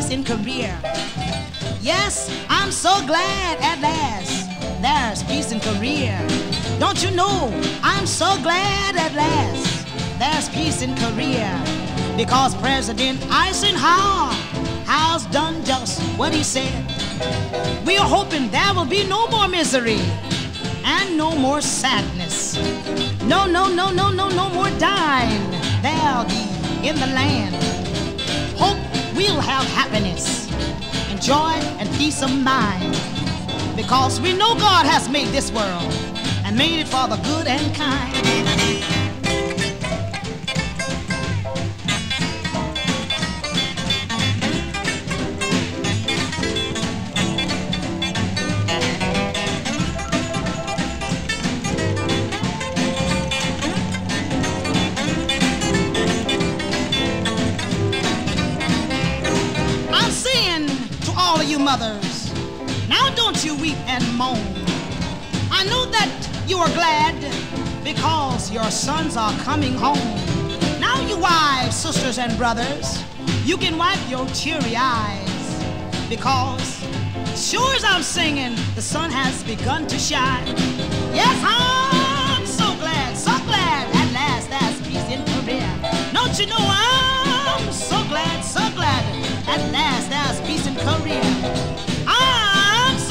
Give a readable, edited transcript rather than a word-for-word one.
peace in Korea. Yes, I'm so glad at last there's peace in Korea. Don't you know, I'm so glad at last there's peace in Korea, because President Eisenhower has done just what he said. We are hoping there will be no more misery and no more sadness. No more dying there'll be in the land. Hope we'll have happiness and joy and peace of mind, because we know God has made this world and made it for the good and kind. All of you mothers, now don't you weep and moan. I know that you are glad because your sons are coming home. Now you wives, sisters and brothers, you can wipe your teary eyes, because sure as I'm singing, the sun has begun to shine. Yes, huh?